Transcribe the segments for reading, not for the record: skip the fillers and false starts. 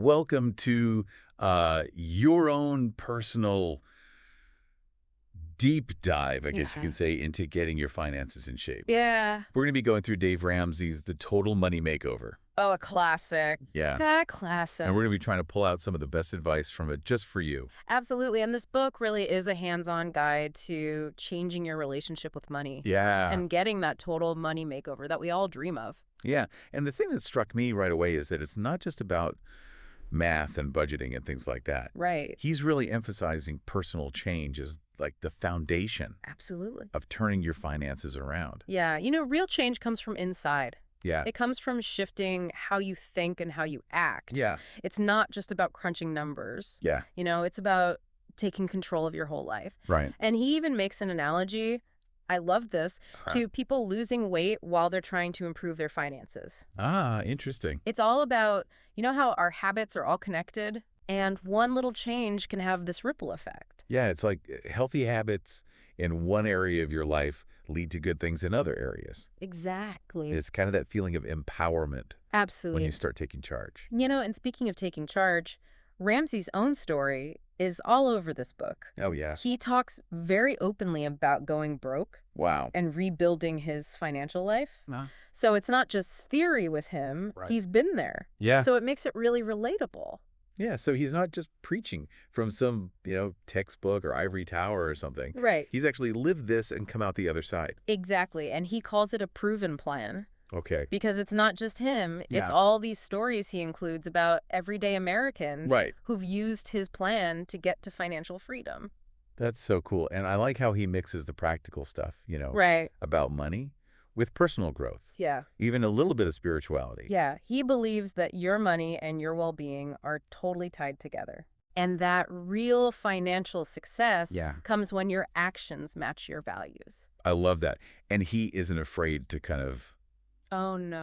welcome to your own personal deep dive, I guess you can say, into getting your finances in shape. Yeah. We're going to be going through Dave Ramsey's The Total Money Makeover. Oh, a classic. Yeah. A classic. And we're going to be trying to pull out some of the best advice from it just for you. Absolutely. And this book really is a hands-on guide to changing your relationship with money. Yeah. And getting that total money makeover that we all dream of. Yeah. And the thing that struck me right away is that it's not just about math and budgeting and things like that. Right. He's really emphasizing personal change as like the foundation Absolutely. of turning your finances around. Yeah. You know, real change comes from inside. Yeah. It comes from shifting how you think and how you act. Yeah. It's not just about crunching numbers. Yeah. You know, it's about taking control of your whole life. Right. And he even makes an analogy, I love this, to people losing weight while they're trying to improve their finances. Ah, interesting. It's all about, you know how our habits are all connected? And one little change can have this ripple effect. Yeah, it's like healthy habits in one area of your life lead to good things in other areas. Exactly. It's kind of that feeling of empowerment Absolutely. when you start taking charge. You know, and speaking of taking charge, Ramsey's own story is all over this book. Oh, yeah. He talks very openly about going broke. Wow. And rebuilding his financial life. Nah. So it's not just theory with him. Right. He's been there. Yeah. So it makes it really relatable. Yeah, so he's not just preaching from some, textbook or ivory tower or something. Right. He's actually lived this and come out the other side. Exactly. And he calls it a proven plan. Okay. Because it's not just him. Yeah. It's all these stories he includes about everyday Americans Right. who've used his plan to get to financial freedom. That's so cool. And I like how he mixes the practical stuff, Right. about money with personal growth. Yeah. Even a little bit of spirituality. Yeah. He believes that your money and your well-being are totally tied together. And that real financial success comes when your actions match your values. I love that. And he isn't afraid to kind of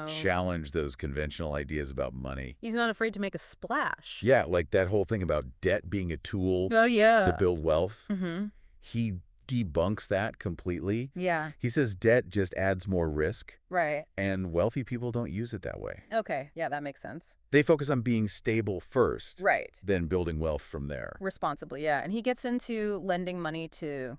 challenge those conventional ideas about money. He's not afraid to make a splash. Yeah, like that whole thing about debt being a tool to build wealth. Mm-hmm. He debunks that completely. Yeah. He says debt just adds more risk. Right. And wealthy people don't use it that way. Okay. Yeah, that makes sense. They focus on being stable first. Right. Then building wealth from there. Responsibly, yeah. And he gets into lending money to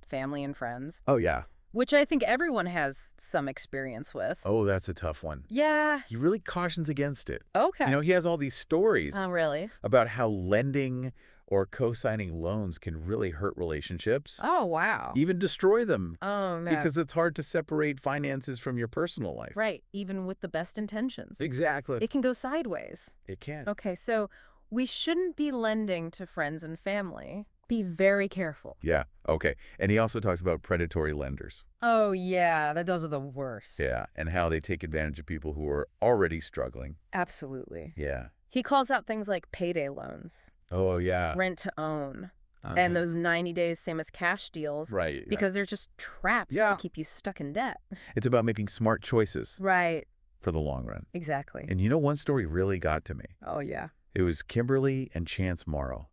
family and friends. Oh, yeah. Which I think everyone has some experience with. Oh, that's a tough one. Yeah. He really cautions against it. Okay. He has all these stories Oh, really? about how lending or co-signing loans can really hurt relationships. Oh, wow. Even destroy them. Oh, no. Because it's hard to separate finances from your personal life. Right. Even with the best intentions. Exactly. It can go sideways. It can. Okay, so we shouldn't be lending to friends and family. Be very careful. Yeah. Okay. And he also talks about predatory lenders. Oh, yeah. Those are the worst. Yeah. And how they take advantage of people who are already struggling. Absolutely. Yeah. He calls out things like payday loans. Oh, yeah. Rent to own. And those 90 days same as cash deals. Right. Because they're just traps to keep you stuck in debt. It's about making smart choices. Right. For the long run. Exactly. And one story really got to me. Oh, yeah. It was Kimberly and Chance Morrow.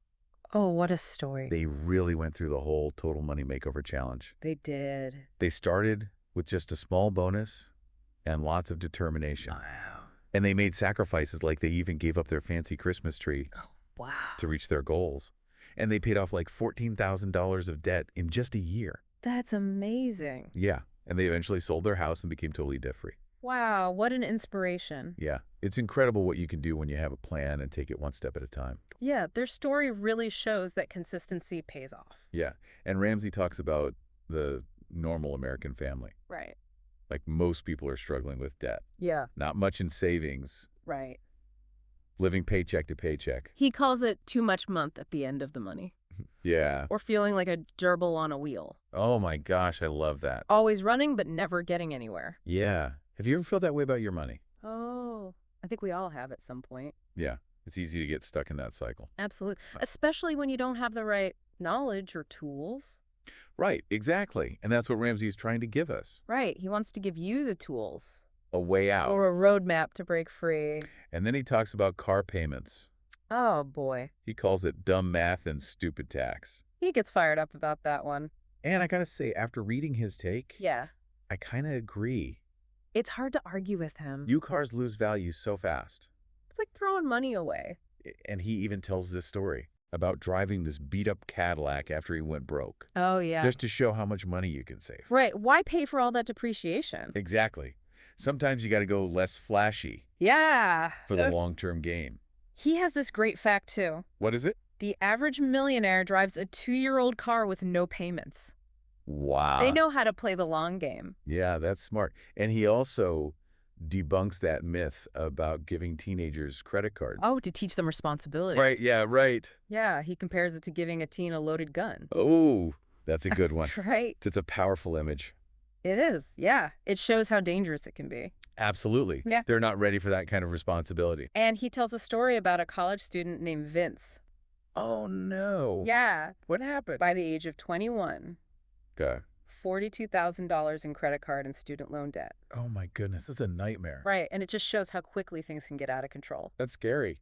Oh, what a story. They really went through the whole Total Money Makeover challenge. They did. They started with just a small bonus and lots of determination. Wow. And they made sacrifices, like they even gave up their fancy Christmas tree to reach their goals. And they paid off like $14,000 of debt in just a year. That's amazing. Yeah. And they eventually sold their house and became totally debt-free. Wow, what an inspiration. Yeah. It's incredible what you can do when you have a plan and take it one step at a time. Yeah, their story really shows that consistency pays off. Yeah. And Ramsey talks about the normal American family. Right. Like most people are struggling with debt. Yeah. Not much in savings. Right. Living paycheck to paycheck. He calls it too much month at the end of the money. Yeah. Or feeling like a gerbil on a wheel. Oh my gosh, I love that. Always running, but never getting anywhere. Yeah. Have you ever felt that way about your money? Oh, I think we all have at some point. Yeah. It's easy to get stuck in that cycle. Absolutely. Especially when you don't have the right knowledge or tools. Right, exactly. And that's what Ramsey is trying to give us. Right. He wants to give you the tools. A way out. Or a roadmap to break free. And then he talks about car payments. Oh, boy. He calls it dumb math and stupid tax. He gets fired up about that one. And I gotta say, after reading his take, Yeah. I kind of agree. It's hard to argue with him. New cars lose value so fast. It's like throwing money away. And he even tells this story about driving this beat-up Cadillac after he went broke. Oh, yeah. Just to show how much money you can save. Right. Why pay for all that depreciation? Exactly. Sometimes you got to go less flashy. Yeah. For the long-term gain. He has this great fact, too. What is it? The average millionaire drives a 2-year-old car with no payments. Wow. They know how to play the long game. Yeah, that's smart. And he also debunks that myth about giving teenagers credit cards. Oh, to teach them responsibility. Right, yeah, right. Yeah, he compares it to giving a teen a loaded gun. Oh, that's a good one. Right. It's a powerful image. It is, yeah. It shows how dangerous it can be. Absolutely. Yeah. They're not ready for that kind of responsibility. And he tells a story about a college student named Vince. Oh, no. Yeah. What happened? By the age of 21. Okay. $42,000 in credit card and student loan debt. Oh, my goodness. This is a nightmare. Right, and it just shows how quickly things can get out of control. That's scary.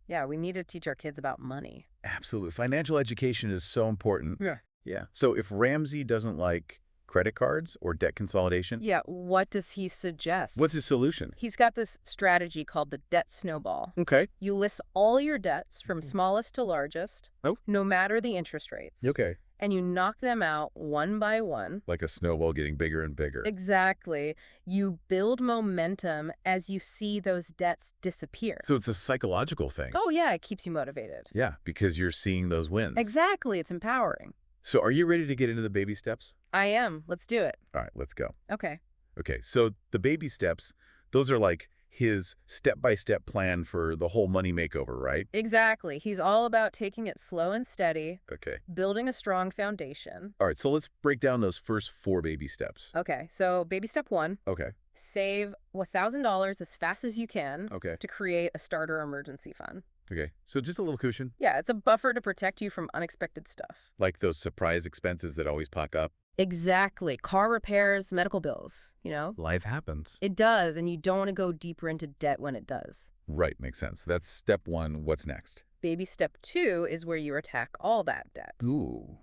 Yeah, we need to teach our kids about money. Absolutely. Financial education is so important. Yeah. Yeah. So if Ramsey doesn't like credit cards or debt consolidation, Yeah, what does he suggest? what's his solution? He's got this strategy called the debt snowball. Okay. You list all your debts from smallest to largest, no matter the interest rates. Okay. And you knock them out one by one. Like a snowball getting bigger and bigger. Exactly. You build momentum as you see those debts disappear. So it's a psychological thing. Oh, yeah, it keeps you motivated. Yeah, because you're seeing those wins. Exactly. It's empowering. So are you ready to get into the baby steps? I am. Let's do it. All right, let's go. Okay. Okay, so the baby steps, those are like his step-by-step plan for the whole money makeover, right? Exactly. He's all about taking it slow and steady, Okay. building a strong foundation. All right, so let's break down those first 4 baby steps. Okay, so baby step 1, Okay. save $1,000 as fast as you can Okay. to create a starter emergency fund. Okay, so just a little cushion. Yeah, it's a buffer to protect you from unexpected stuff. Like those surprise expenses that always pop up. Exactly. Car repairs, medical bills, you know? Life happens. It does, and you don't want to go deeper into debt when it does. Right, makes sense. That's step 1. What's next? Baby step 2 is where you attack all that debt. Ooh.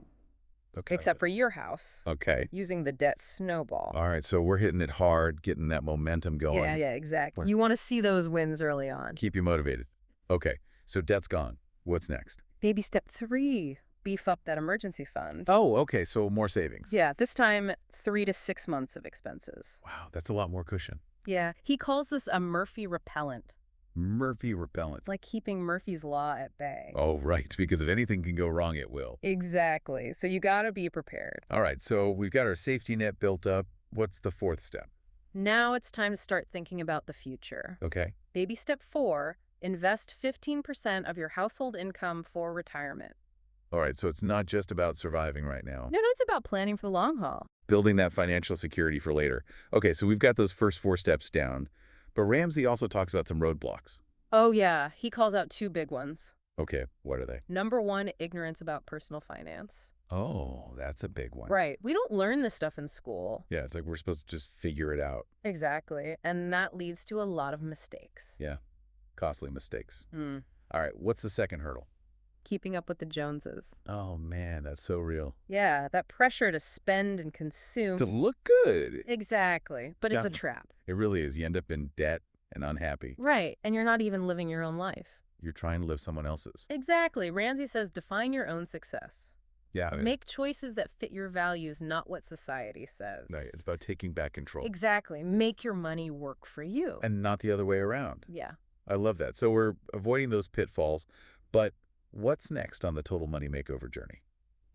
Okay. Except for your house. Okay. Using the debt snowball. All right, so we're hitting it hard, getting that momentum going. Yeah, exactly. You want to see those wins early on. Keep you motivated. Okay, so debt's gone. What's next? Baby step 3, beef up that emergency fund. Oh, okay, so more savings. Yeah, this time 3 to 6 months of expenses. Wow, that's a lot more cushion. Yeah, he calls this a Murphy repellent. Murphy repellent. Like keeping Murphy's Law at bay. Oh, right, because if anything can go wrong, it will. Exactly. So you gotta be prepared. All right, so we've got our safety net built up. What's the 4th step? Now it's time to start thinking about the future. Okay. Baby step 4, invest 15% of your household income for retirement. All right, so it's not just about surviving right now. No, it's about planning for the long haul. Building that financial security for later. Okay, so we've got those first 4 steps down. But Ramsey also talks about some roadblocks. Oh, yeah. He calls out 2 big ones. Okay, what are they? Number 1, ignorance about personal finance. Oh, that's a big one. Right. We don't learn this stuff in school. Yeah, it's like we're supposed to just figure it out. Exactly. And that leads to a lot of mistakes. Yeah, costly mistakes. Mm. All right, what's the second hurdle? Keeping up with the Joneses. Oh, man, that's so real. Yeah, that pressure to spend and consume. To look good. Exactly. But it's a trap. It really is. You end up in debt and unhappy. Right. And you're not even living your own life. You're trying to live someone else's. Exactly. Ramsey says define your own success. Yeah. Make choices that fit your values, not what society says. Right. It's about taking back control. Exactly. Make your money work for you. And not the other way around. Yeah. I love that. So we're avoiding those pitfalls. But what's next on the Total Money Makeover journey?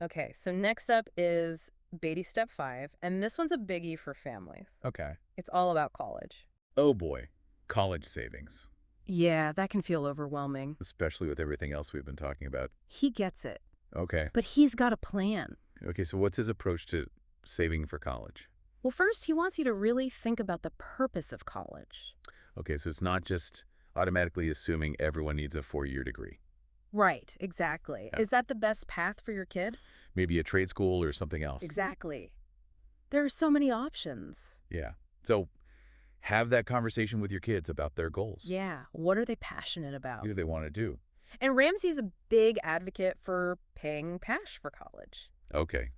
Okay. So next up is baby step 5. And this one's a biggie for families. Okay. It's all about college. Oh, boy. College savings. Yeah, that can feel overwhelming. Especially with everything else we've been talking about. He gets it. Okay. But he's got a plan. Okay, so what's his approach to saving for college? Well, first, he wants you to really think about the purpose of college. Okay, so it's not just automatically assuming everyone needs a 4-year degree. Right, exactly. Yeah. Is that the best path for your kid? Maybe a trade school or something else. Exactly. There are so many options. Yeah. So have that conversation with your kids about their goals. Yeah. What are they passionate about? What do they want to do? And Ramsey's a big advocate for paying cash for college. Okay.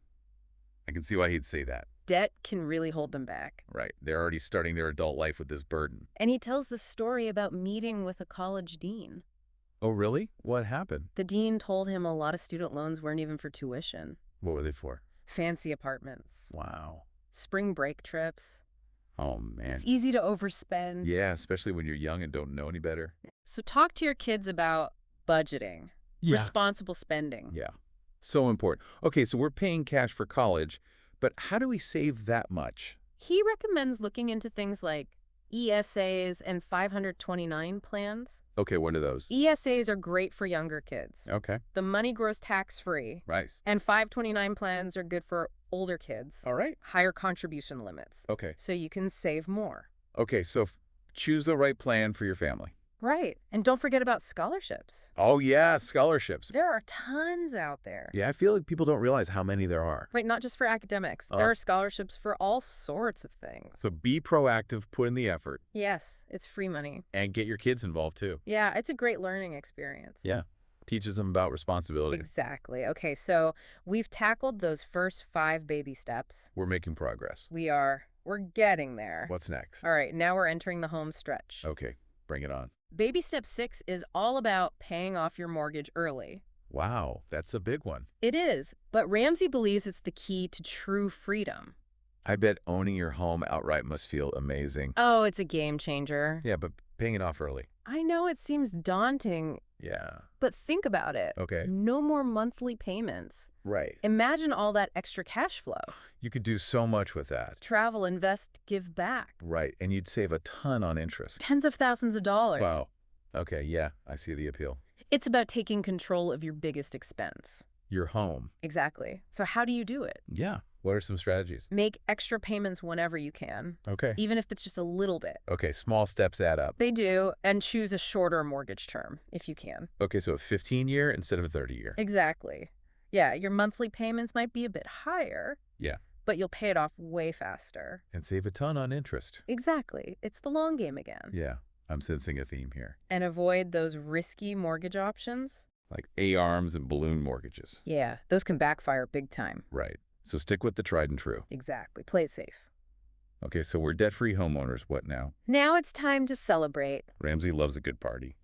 I can see why he'd say that. Debt can really hold them back. Right. They're already starting their adult life with this burden. And he tells the story about meeting with a college dean. Oh, really? What happened? The dean told him a lot of student loans weren't even for tuition. What were they for? Fancy apartments. Wow. Spring break trips. Oh, man. It's easy to overspend. Yeah, especially when you're young and don't know any better. So talk to your kids about budgeting, responsible spending. Yeah. So important. Okay, so we're paying cash for college, but how do we save that much? He recommends looking into things like ESAs and 529 plans. Okay, what are those? ESAs are great for younger kids. Okay. The money grows tax-free. Right. And 529 plans are good for older kids. All right. Higher contribution limits. Okay. So you can save more. Okay, so choose the right plan for your family. Right. And don't forget about scholarships. Oh, yeah, scholarships. There are tons out there. Yeah, I feel like people don't realize how many there are. Right, not just for academics. There are scholarships for all sorts of things. So be proactive, put in the effort. Yes, it's free money. And get your kids involved, too. Yeah, it's a great learning experience. Yeah. Teaches them about responsibility. Exactly. Okay, so we've tackled those first 5 baby steps. We're making progress. We're getting there. What's next? All right, now we're entering the home stretch. Okay, bring it on. Baby step 6 is all about paying off your mortgage early. Wow, that's a big one. It is, but Ramsey believes it's the key to true freedom. I bet owning your home outright must feel amazing. Oh, it's a game changer. Yeah, but paying it off early. I know it seems daunting, Yeah. but think about it. Okay. No more monthly payments. Right. Imagine all that extra cash flow. You could do so much with that. Travel, invest, give back. Right, and you'd save a ton on interest. Tens of thousands of dollars. Wow. Okay, yeah, I see the appeal. It's about taking control of your biggest expense. Your home. Exactly. So how do you do it? Yeah. What are some strategies? Make extra payments whenever you can. Okay. Even if it's just a little bit. Okay, small steps add up. They do, and choose a shorter mortgage term, if you can. Okay, so a 15-year instead of a 30-year. Exactly. Yeah, your monthly payments might be a bit higher. Yeah. But you'll pay it off way faster. And save a ton on interest. Exactly. It's the long game again. Yeah, I'm sensing a theme here. And avoid those risky mortgage options. Like A-arms and balloon mortgages. Yeah, those can backfire big time. Right. So stick with the tried and true. Exactly. Play it safe. Okay, so we're debt-free homeowners. What now? Now it's time to celebrate. Ramsey loves a good party.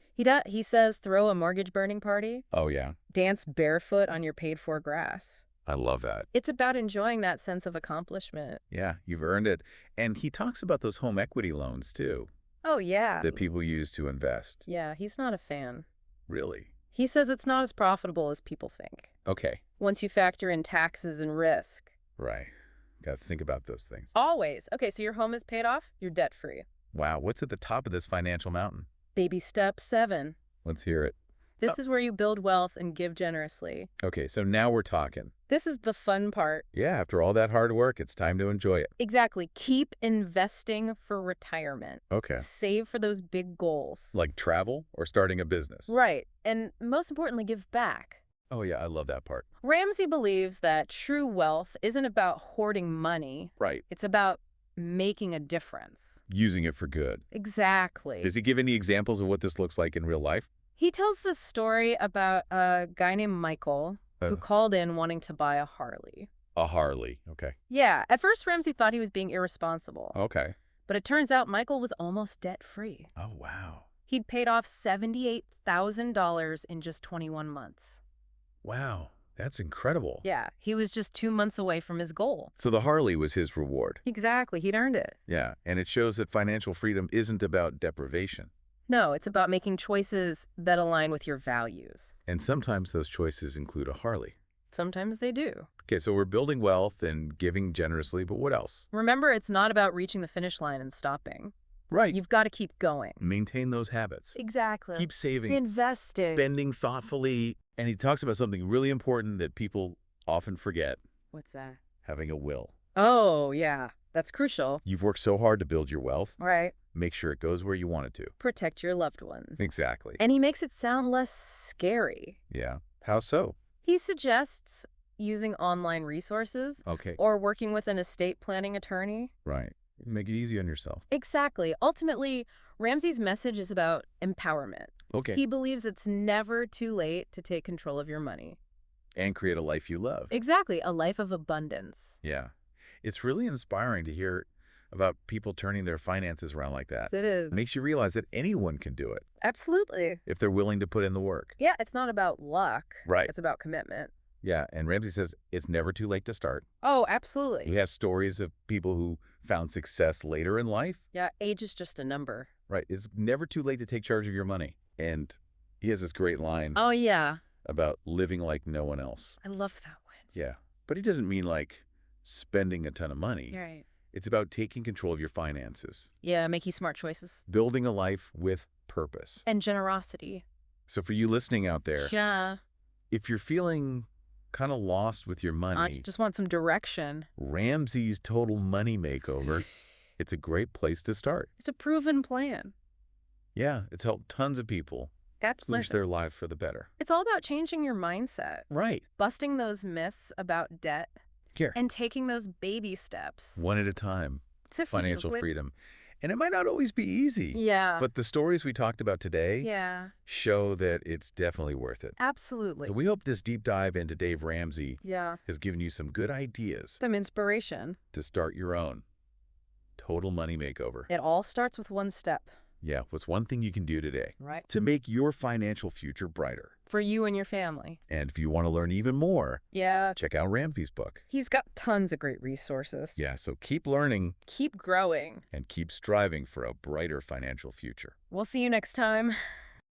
He says throw a mortgage burning party. Oh, yeah. Dance barefoot on your paid-for grass. I love that. It's about enjoying that sense of accomplishment. Yeah, you've earned it. And he talks about those home equity loans, too, Oh, yeah. that people use to invest. Yeah, he's not a fan. Really? He says it's not as profitable as people think. Okay. Once you factor in taxes and risk. Right. Got to think about those things. Always. Okay, so your home is paid off, you're debt-free. Wow, what's at the top of this financial mountain? Baby step 7. Let's hear it. This is where you build wealth and give generously. Okay, so now we're talking. This is the fun part. Yeah, after all that hard work, it's time to enjoy it. Exactly. Keep investing for retirement. Okay. Save for those big goals. Like travel or starting a business? Right. And most importantly, give back. Oh, yeah, I love that part. Ramsey believes that true wealth isn't about hoarding money. Right. It's about making a difference. Using it for good. Exactly. Does he give any examples of what this looks like in real life? He tells this story about a guy named Michael who called in wanting to buy a Harley. A Harley. Okay. Yeah, at first Ramsey thought he was being irresponsible. Okay. But it turns out Michael was almost debt-free. Oh, wow. He'd paid off $78,000 in just 21 months. Wow. That's incredible. Yeah, he was just 2 months away from his goal. So the Harley was his reward. Exactly, he'd earned it. Yeah, and it shows that financial freedom isn't about deprivation. No, it's about making choices that align with your values. And sometimes those choices include a Harley. Sometimes they do. Okay, so we're building wealth and giving generously, but what else? Remember, it's not about reaching the finish line and stopping. Right. You've got to keep going. Maintain those habits. Exactly. Keep saving. Investing. Spending thoughtfully. And he talks about something really important that people often forget. What's that? Having a will. Oh, yeah. That's crucial. You've worked so hard to build your wealth. Right. Make sure it goes where you want it to. Protect your loved ones. Exactly. And he makes it sound less scary. Yeah. How so? He suggests using online resources. Okay. Or working with an estate planning attorney. Right. Make it easy on yourself. Exactly. Ultimately, Ramsey's message is about empowerment. Okay. He believes it's never too late to take control of your money. And create a life you love. Exactly. A life of abundance. Yeah. It's really inspiring to hear about people turning their finances around like that. It is. It makes you realize that anyone can do it. Absolutely. If they're willing to put in the work. Yeah, it's not about luck. Right. It's about commitment. Yeah, and Ramsey says it's never too late to start. Oh, absolutely. He has stories of people who found success later in life. Yeah, age is just a number. Right. It's never too late to take charge of your money. And he has this great line. Oh, yeah. About living like no one else. I love that one. Yeah. But he doesn't mean like spending a ton of money. Right. It's about taking control of your finances. Yeah, making smart choices. Building a life with purpose. And generosity. So for you listening out there, yeah, if you're feeling kind of lost with your money, I just want some direction. Ramsey's Total Money Makeover, it's a great place to start. It's a proven plan. Yeah, it's helped tons of people change their life for the better. It's all about changing your mindset. Right. Busting those myths about debt. Here. And taking those baby steps. One at a time. To financial freedom. And it might not always be easy. Yeah. But the stories we talked about today show that it's definitely worth it. Absolutely. So we hope this deep dive into Dave Ramsey has given you some good ideas. Some inspiration. To start your own Total Money Makeover. It all starts with one step. Yeah, what's one thing you can do today? Right. To make your financial future brighter. For you and your family. And if you want to learn even more, check out Ramsey's book. He's got tons of great resources. Yeah, so keep learning. Keep growing. And keep striving for a brighter financial future. We'll see you next time.